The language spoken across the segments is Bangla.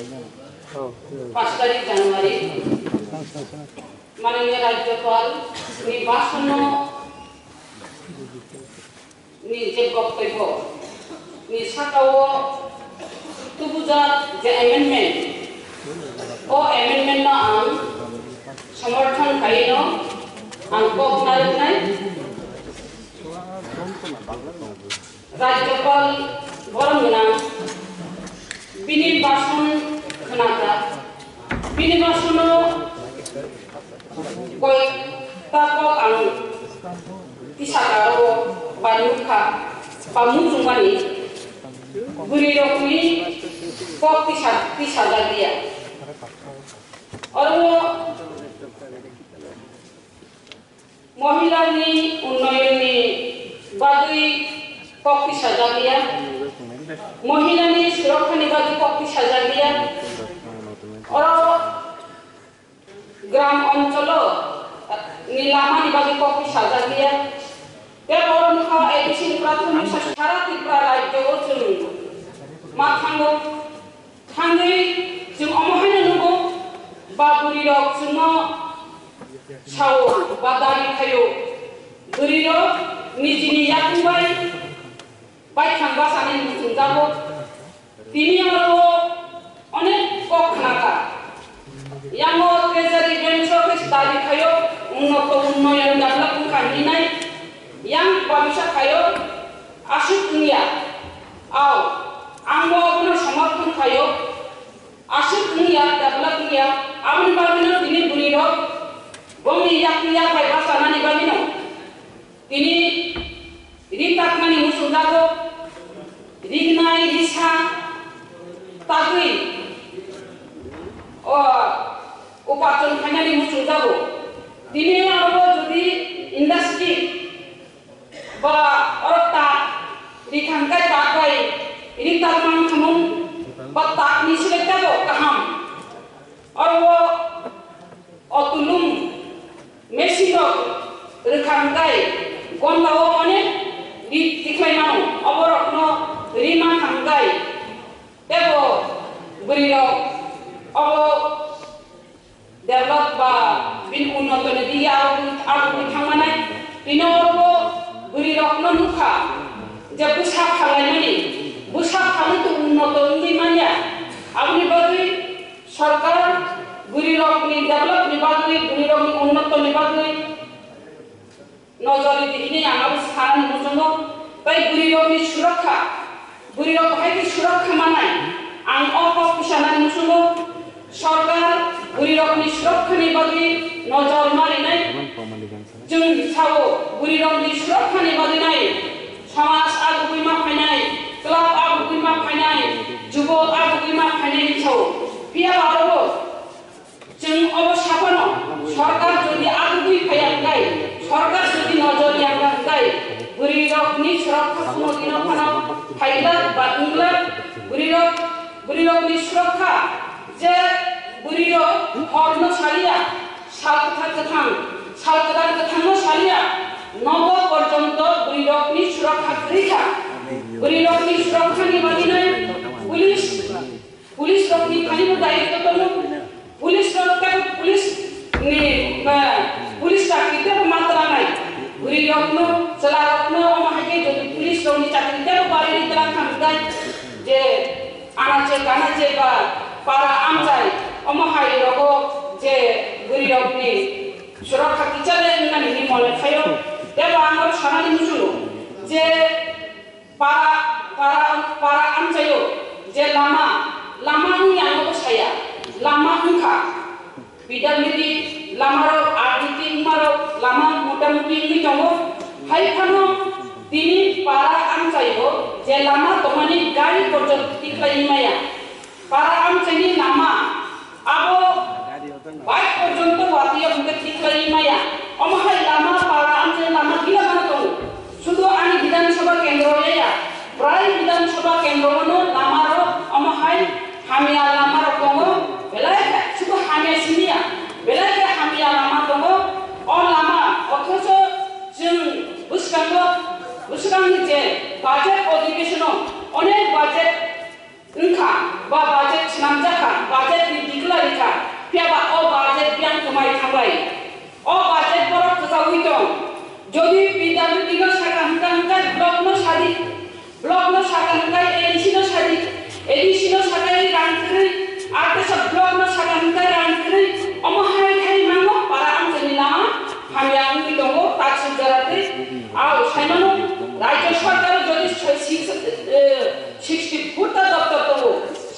5 তারিখ জানুয়ারি মাননীয় রাজ্যপাল নির্বাচন নিজের বক্তব্য নিশাকাও তুবুজাত যে অ্যামেন্ডমেন্ট ও অ্যামেন্ডমেন্ট আন সমর্থন খাইনো আন কখনারনাই রাজ্যপাল বরংনা বিনির্বাচন খনাতা বিনির্বাচন কয়েকটা আন তিসাকাও বানুখা পামুজুমানি বুড়ি রকমি কক তিসাদা দিয়া আর মহিলানি উন্নয়নী বাদুই কক তিসাদা দিয়া মহিলানি সুরক্ষানি বাদুই কক তিসাদা দিয়া আর গ্রাম অঞ্চল নীলামানি বাদুই কক তিসাদা দিয়া Keborongka edisi prathomik sara Tripura rajyo jeng mathango thangai jeng omohaina nugo ba burirok jengno sawo ba dari khayo burirok nijini yakungbai bai thangba sani mujungjago tini aro onek kok khanaka yango treasury bench office dari khayo unnoto unnoyon development khaninai yang babisa kayo asuk dunia au anggo puno समर्थन kayo asuk dunia develop dunia amun babino tini buriro bongi yaknya bai basana ni babino tini ritak mani musudago rignai disa tagui o upaton khanani musudago tini aro jodi industry ba orta dikhangkai takai ini tarman khamung ba takni silekta go kaham और वो अतुलुम मेसिनो रखांगाय गन्दाओ माने दिखलायनानो अबरकनो रिमा खांगाय तेबो बुरिरो अब डेभलप बा बिन उन्नत नदिया आरो थांमानाय दिनोबो बुरिरकनो नुखा जे बुसा खालायनानै बुसा खालायतो उन्नत नदिमानिया आबनि बागै सरकार बुरिरकनि डेभलप निबागै बुरिरकनि उन्नत निबागै नजरि दिने आंबो सानो मुजंगो बै बुरिरकनि सुरक्षा बुरिरक हायनि सुरक्षा मानाय आं अफ किसानानि मुजंगो सरकार बुरिरकनि सुरक्षा निबागै नजर मारिनाय जों सावो बुरिरकनि सुरक्षा निबागै समाज आगुमा फायनाय क्लाब आगुमा फायनाय जुबक आगुमा फायनाय सावो पिया आरो जों अबसाफानो सरकार जदि आगुइ फायाखै सरकार जदि नजर याखै बुरिरकनि सुरक्षा समगिनो फाना फायला बा इंला बुरिरकनि सुरक्षा जे बुरिरक हरनो सालिया सालकथां सालकथांनो सालिया नब पर्यन्त बुरिरकनि सुरक्षा रैखा बुरिरकनि सुरक्षानि बादिनै पुलिस रकनि खालिबो दायित्व दङ पुलिस चाकरिते मात्रा नाय बुरिरकनो चलारकनो अमाहागे जदि पुलिस रकनि चाकरिते बारिनि तला खांगाय जे आनाचे गानाचे बा पारा आमजाय अमाहाय रगो जे बुरिरकनि सुरक्षा किचाले होननानै निमल खायो देबा आंगो सानानि मुसुलो जे पारा आमजायो जे लामानि आंगो साया लामा हुंखा पिडब्लिउडि लामारो आरडिटि मारो लामा मोटामुटि नि दङ हायफानो दिनि पारा आमजायो जे लामा दमानि गारि पर्यन्त तिख्लायमाया पारा आमजायनि लामा आबो बाइक पर्यन्त वातिया हुंखा तिख्लायमाया अमाहाय लामा पारा आमजाय लामा गिलामा दङ शुद्ध आनि विधानसभा केन्द्रया प्राय विधानसभा केन्द्रनो लामारो अमाहाय हामिया लामारो दङ बेलाय शुद्ध हामिया सिनिया बेलाय हामिया लामा दङ अ लामा अथच जों बुसकांनि जे बाजेट अधिवेशनाव अनेक budget Engka ba budget senamjaka budget ni diklarikan piaba o budget yang kemai thambai o budget borok kesawi dong jodi PWD no saka hangkai blok no saka hangkai ADC no saka rangkri arte sab blok no saka hangkai rangkri omo hai mango para am jenilama hamyang ni dongo tatsu jarate au saimano rajya sarkar jodi 60 ফুটা দপ্তর তো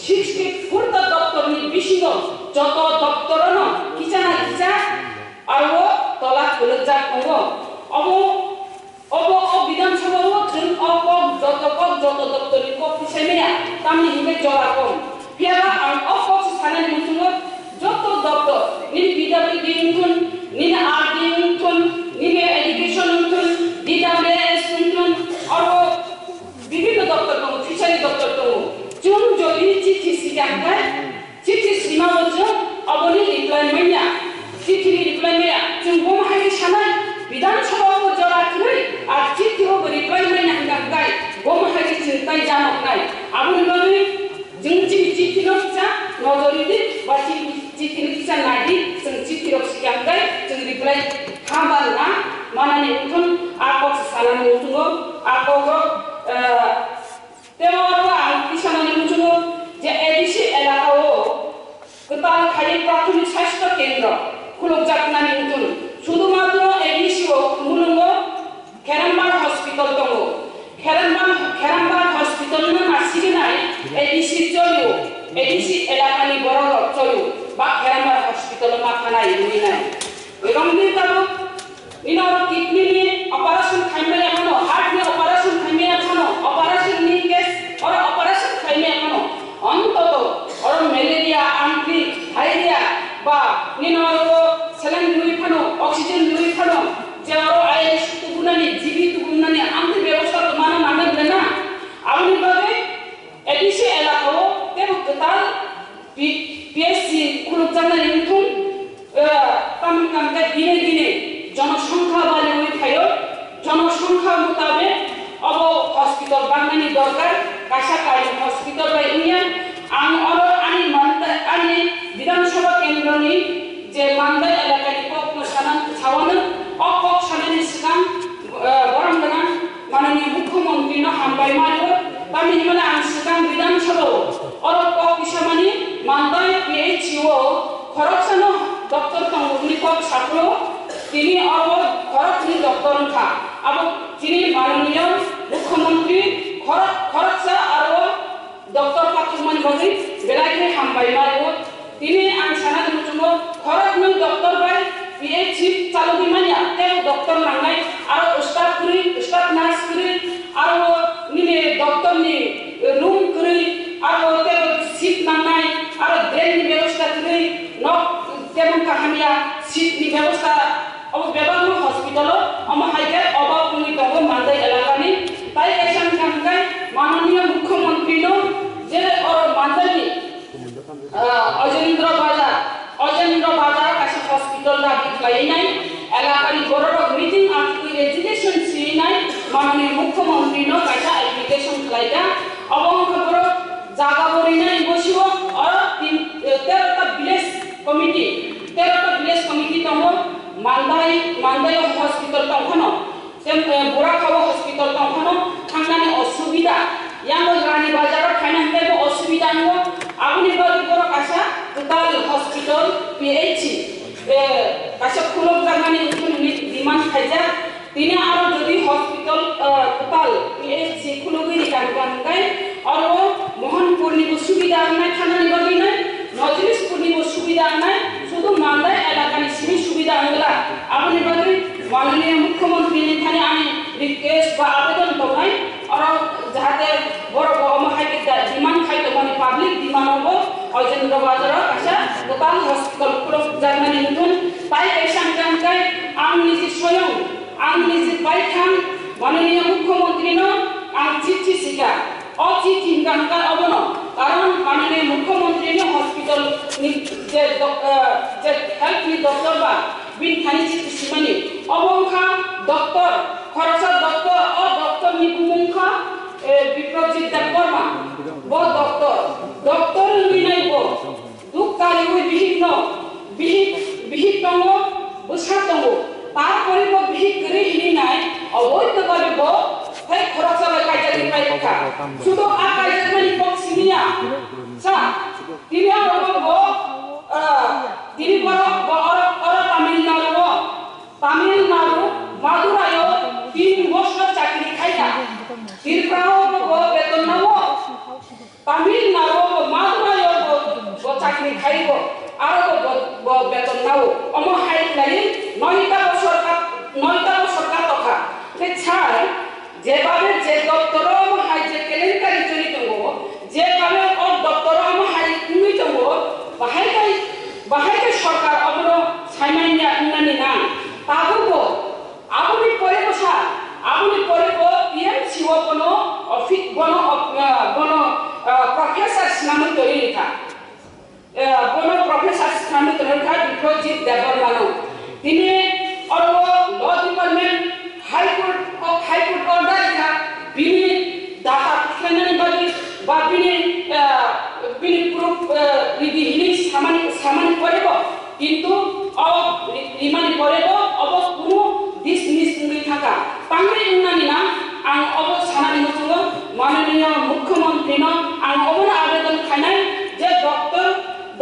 60 ফুটা দপ্তর নি বিশিনো যত দপ্তর ন কিচানা কিচা আরো তলা খুলে যা কঙ্গ অব বিধানসভা জুন যত দপ্তর নি কক পিছাইমেয়া তামনি হিমে জরা কম পিয়াবা আম অফক স্থানের মুতুন যত দপ্তর নি PWD মুতুন নি RD মুতুন নি এডুকেশন মুতুন DWS মুতুন আরো বিভিন্ন দপ্তর তো ফিশারি দপ্তর তো চুন যদি চিঠি সিগাঙ্গা চিঠি সিমাবজ অবনি রিপ্লাই মাইয়া চিঠি রিপ্লাই মাইয়া চুন বম হাই সানাই বিধানসভা ও জরা কই আর চিঠি ও রিপ্লাই মাইয়া হাঙ্গাই বম হাই চিন্তাই জানক নাই আবুল বলি চিঠি নকচা নজরিদি বা চিঠি নকচা নাদি जों চিঠি রক্সিগাঙ্গাই जों রিপ্লাই খাবার না মানানি উঠুন আকক সালামি উঠুন আকক তেমন ang কিষাণনি মুজুনো যে এডিসি এলাকাও কেতাল খালি প্রাথমিক স্বাস্থ্য কেন্দ্র খুলক জাকনানি মুতুন শুধুমাত্র এডিসি ও মুলুঙ্গ খেরামবাগ হসপিটাল দङ খেরামবাগ হসপিটাল না নাসিগে নাই এডিসি চলিও এডিসি এলাকানি বড় চলিও বা খেরামবাগ হসপিটাল মাথানাই নি নাই এরমনি তাবো ইনার কিডনি নি অপারেশন খাইমে এখনো হার্ট নি অপারেশন খাইমে এখনো অপারেশন নি কেস और অপারেশন খাইমে এখনো অন্তত और ম্যালেরিয়া আন্টি ডায়রিয়া বা নিনর সেলেন লুই ফানো অক্সিজেন লুই ফানো যে আর আইএস তুগুনানি জিবি তুগুনানি আন্টি ব্যবস্থা মানা নামে না আপনি ভাবে এডিসি এলাকাও তেও কেতাল পিএসসি খুলক জানানি মুথুন তামিলনাড়ুতে দিনে জনসংখ্যা বাড়ে হয়ে থাকো জনসংখ্যা মোতাবেক অব হসপিটাল বানানি দরকার কাছাকাছি হসপিটাল বাই ইউনিয়ন আং অর আনি বিধানসভা কেন্দ্রনি যে মান্দাই এলাকায় কক সানান ছাওয়ানো অকক সানানি সিগাং গরম দানা মাননীয় মুখ্যমন্ত্রী ন হামবাই মাইও তামিল মানে আং সিগাং বিধানসভা অর কক কিসামানি মান্দাই PHO খরচনো দপ্তর তংগুনি কক সাকলো তিনি খরচনি দপ্তর খা আব তিনি মাননীয় মুখ্যমন্ত্রী খরচা আর দপ্তর পাথরমান বজি বেলাইকে হামবাই মাইও তিনি আং সানা দুজুনো খরচনি দপ্তর বাই PHC চালুনি মানিয়া তে দপ্তর নাঙ্গাই আর স্টাফ নার্স করি আর নিলে দপ্তর নি রুম করি আর তে সিট নাঙ্গাই আর ড্রেন ব্যবস্থা করি নক তেমন কাহানিয়া সিট নি ব্যবস্থা अब बेबानो हॉस्पिटल हम हाइके अभाव नि दङ मान्दाई एलाकानि ताई एसां कांगाय माननीय मुख्यमंत्री नो जे और मान्दाई अजेंद्र बाजार कासे हॉस्पिटल दाबि खालायनाय एलाकानि बरड मिटिं आफि एजुकेशन सिनाय माननीय मुख्यमंत्री नो कासे एप्लीकेशन खालायगा अबं खबर जागा बरिनाय बसियो और 13टा विलेज कमिटी दङ मान्दाई हॉस्पिटल तंखनो सेम बोराखाव हॉस्पिटल तंखनो थांनानै असुबिदा यांग रानी बाजार फाइनान्सबो असुबिदा नो आबुनि बारि बर कासा टोटाल हॉस्पिटल PHC कासा खुलक जानानै उठुनि डिमान्ड खायजा तिने आरो जदि हॉस्पिटल टोटाल PHC खुलगि कानगाय आरो मोहनपुरनि सुबिदा नाय थानानै बारि नाय नजरिसपुरनि सुबिदा नाय শুধু মান্দাই এলাকানি সিমি সুবিধা আনলা আপনি বাদে মাননীয় মুখ্যমন্ত্রী এখানে আমি রিকোয়েস্ট বা আবেদন করলাই আর যাতে বড় বড় হাইকে ডিমান্ড খাইতো মানে পাবলিক ডিমান্ড হবো অজেন্দ্র বাজার কাছে টোটাল হসপিটাল পুরো জার্মানি নতুন তাই এসাম জানকাই আম নিজে স্বয়ং আম নিজে পাইখান মাননীয় মুখ্যমন্ত্রী ন আম চিঠি শিকা অচিঠি গানকার অবন কারণ মাননীয় মুখ্যমন্ত্রী হসপিটাল যে হেলথ নি ডক্টর বা বিন খানি চিঠি সিমানি অবংখা ডক্টর খরচা ডক্টর ও ডক্টর নি কুমুংখা বিপ্রজিৎ দেববর্মা ব doctor ka sudo akai jemani pok sinia sa tini aro bo tini boro Tamil Nadu Madurayo 3 বছর চাকরি খাইয়া তিরপ্রাও bo বেতন নাও Tamil Nadu Madurayo bo চাকরি খাইবো আর bo বেতন নাও অম হাইট লাই 9টা বছর কথা তে ছাড় যেভাবে যে দপ্তর হাই যে কেলেঙ্কারি চলিত যেভাবে ও দপ্তর হাই কুমিত বাহাইকে সরকার অবর সাইমাইয়া উন্নয়নি না তাবো আবুনি পরে বসা আবুনি পরে পিএমসি ও কোনো অফিস কোনো প্রফেসর নামে তৈরি লেখা কোনো প্রফেসর নামে তৈরি লেখা বিপ্লবজিৎ দেববর্মা তিনি और वो लॉ डिपार्टमेंट हाईकोर्ट ऑर्डर था बिनी डाटा प्रोटेक्शन बगी बा बिनी प्रूफ रिदी हिनी सामान परेबो किंतु रिमानी परेबो अब कुनु डिसमिस नई थाका पांगरि उन्नानि ना आं अब सानानि मुसुंगो माननीय मुख्यमंत्री न आं अबन आवेदन खानाय जे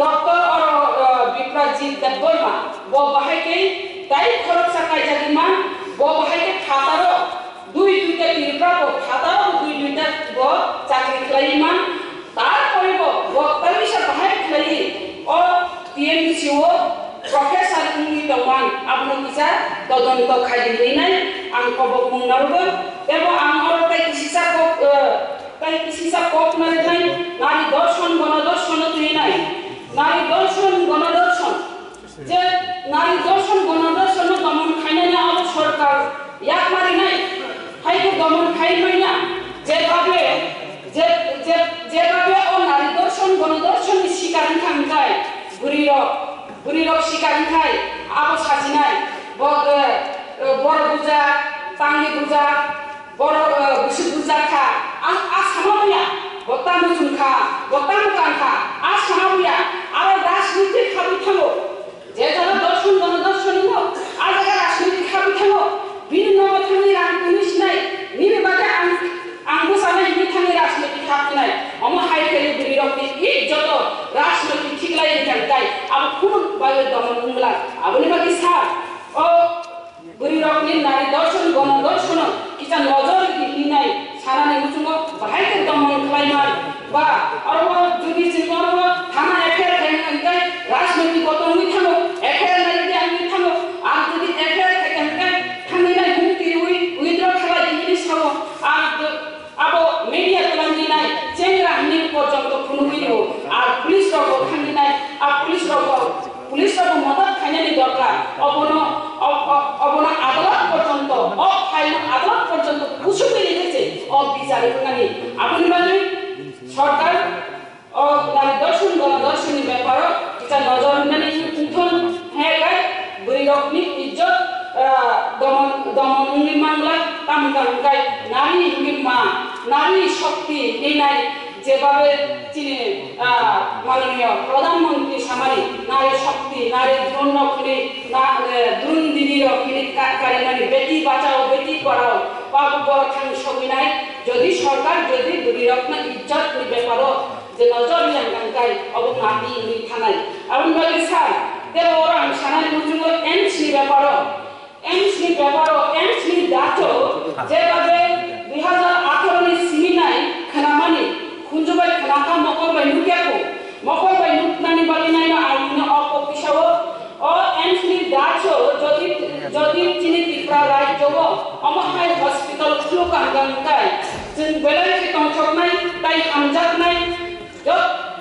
डॉक्टर और विप्लबजीत देबबर्मा वो बाहायके তাই খরচ সাকাই জাগিমান bo bahai khataro দুইটা তিরপ্রাবো khataro দুইটা bo চাকরি খাইমান তারপরে bo তাইসা bahai খাই ও টিএমসি ও প্রফেসর উনি দমান আপনি কিসা তদন্ত খাইলি নাই আং কব মুংনারব এবং আং আর তাই কিসা কক নাই নারী দর্শন গণদর্শন তুই নাই নারী দর্শন গণদর্শন যে নারী দর্শন গণদর্শন দমন খাইনা না আব সরকার এক মারি নাই হাইকো দমন খাইবাই না যেভাবে ও নারী দর্শন গণদর্শন শিকার খাই বুড়িরক শিকার খাই আব সাজিনাই বড় বুজা টাঙ্গি বুজা বড় গুসি বুজা খা আসামাবুয়া বতা মুজুখা বতা মুকানখা আসামাবুয়া আর রাজনীতি খাবি থামো যে যারা দর্শন গণদর্শন আর রাজনীতি খাবি থামো বিভিন্ন থানি রাজনীতি নাই নিবে বাগে আঙ্গু সামনে হিনি থানি রাজনীতি খাবি নাই অম হাইকেলি বুড়িরকনি যত রাজনীতি ঠিক লাগে তাই আব কোন বাগে দমন মুংলা আবনি বাগে সার ও বুড়িরকনি নারী দর্শন গণদর্শন কিছা নজর দিই নাই সারানি মুচুঙ্গ বাহাইকে দমন খাইমান বা আর যদি সিংহর থানা এফআইআর খাইমান রাজনীতি কত নি থামো এফআইআর নাই আমি থামো আর যদি এফআইআর খাইমান থানি নাই মুক্তি উইথড্র খেলা জিনিস থামো আর আবো মিডিয়া তোলানি নাই চেংরা হানি পর্যন্ত ফোন করিব আর পুলিশ রব থানি নাই আর পুলিশ রব মদত খাইনানি দরকার অবনা আদালত পর্যন্ত আদালত পর্যন্ত কুসুমে লিখেছে বিচারে নানি আপনি মানে সরকার ও নারী দর্শন গণদর্শনী ব্যাপার কিছা নজর নানি উঠন হ্যাঁ গায় বুড়িরকনি ইজ্জত দমন মামলা তামগাঙ্গাই নারী হিমা নারী শক্তি এই নাই যেভাবে চিনি মাননীয় প্রধানমন্ত্রী সামারি নারী শক্তি নারী জন্য দ্রুন দিদির কারিমানি বেটি বাঁচাও বেটি পড়াও বাবু বড় খান সবই নাই যদি সরকার যদি বুড়িরকন ইজ্জত ব্যাপার যে নজর নিয়ে গাঙ্গাই অবনাতি নি থানায় আপনি বলি স্যার দেব ওরা সানানি মুজুঙ্গ এমস নি ব্যাপার এমস নি দাচো যেভাবে 2018 নি সিমি নাই খানামানি খুঞ্জবাই খানাকা মকবাই নুকেকো মকবাই নুকনানি বালি নাই না আইনা অপকিসাও ও এমস নি দাচো যদি চিনি ত্রিপুরা রাজ্য অমহাই হসপিটাল খুলো গাঙ্গাই जों बेलायथि दंथकनाय ताई हामजाबनाय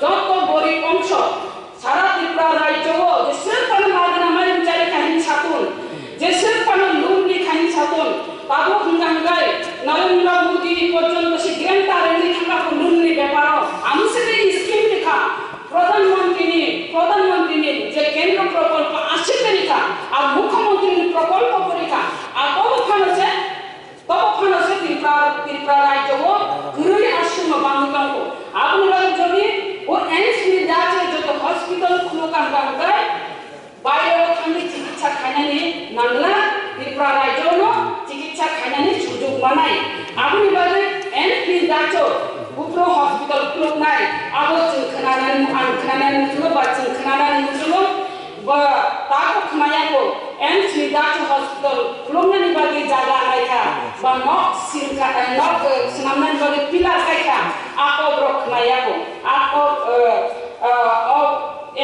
যত গরিব অংশ সারা ত্রিপুরা রাজ্যও যেসেরপানো মাগনামাই চারি কাহিনী ছাতুন যেসেরপানো লুমনি কাহিনী ছাতুন তাবো হুঙ্গাঙ্গাই নরেন্দ্র মোদী পর্যন্ত সে গ্রেন্টারেনি থাকা লুমনি ব্যাপার আমসেতে স্কিম লেখা প্রধানমন্ত্রী যে কেন্দ্র প্রকল্প আসছে লেখা আর মুখ্যমন্ত্রী প্রকল্প পরীক্ষা আর তখন আছে ত্রিপুরা রাজ্য গুরুই আশ্রম বাংলাঙ্গ আপনারা যদি ও এনসি যাচ্ছে যত হসপিটাল খুলো কাঙ্গাঙ্গাই বাইরে থাকি চিকিৎসা খাইনানি নাংলা ত্রিপুরা রাজ্য চিকিৎসা খাইনানি সুযোগ বানাই আপনি বাজে NC dacho bupro hospital kluknai abo chingkhanan angkhanan musulo ba chingkhanan musulo ba tako khmaya ko MC dacho hospital kluknani bagi jaga naikha ba nok sirka nok snamnan bagi pilar kaikha ako bro khmaya ko ako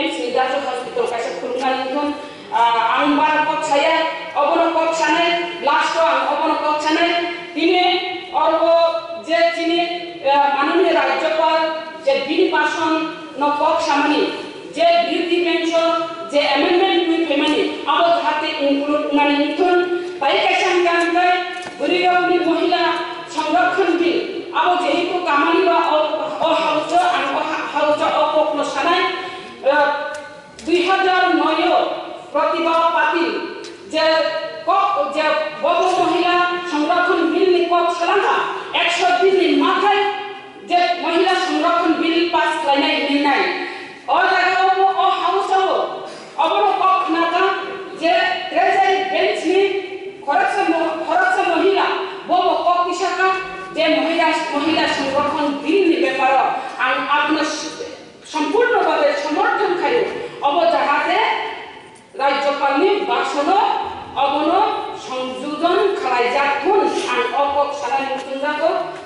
MC dacho hospital kaisa kluknani kon ang bar kok saya obono kok sanai last ang obono kok sanai tine orbo je chini মাননীয় রাজ্যপাল যে বিল পাশন নকক সামানি যে বিউটি পেনশন যে অ্যামেন্ডমেন্ট উইথ ফেমিনি আবো হাতে ইনক্লুড মানে নিথুন তাই কাইসান কানকাই গরিবনি মহিলা সংরক্ষণ বিল আবো যেহেতু কামানি বা অহাউজ হাউজ অপক্ল সানাই 2009 প্রতিভা পাতিল যে যে বড় মহিলা সংরক্ষণ বিল নিকট সালানা 100 দিনের মাথায় যে মহিলা সংরক্ষণ বিল পাস লাইনাই নিনাই ও জায়গাও ও হাউসও অবরকক নাকা যে ট্রেজারি বেঞ্চ নি খরচ মহিলা বড় কক কিসাকা যে মহিলা সংরক্ষণ বিল নি ব্যাপার আপনার সম্পূর্ণভাবে সমর্থন খায় অব যাহাতে রাজ্যপালনি ভাষণ অবন সংযোজন খালাইজাকুন আন অকক সালাই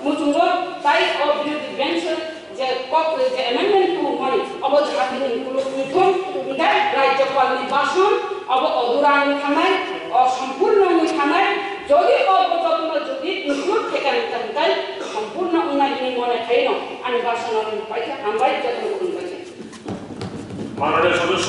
মুচুঙ্গো তাই ও বিরোধী বেঞ্চ যে কক যে অ্যামেন্ডমেন্ট টু মানে অব যাহাতে ইনক্লুড নিথুন গাই রাজ্যপালনি ভাষণ অব অদুরান থানায় অসম্পূর্ণ থানায় যদি অবযত্ন যদি ইনক্লুড থেকেন তাই সম্পূর্ণ উন্নয়ন মনে খাইন আমি ভাষণ পাইছে আমরাই যত্ন করুন পাইছে মাননীয় সদস্য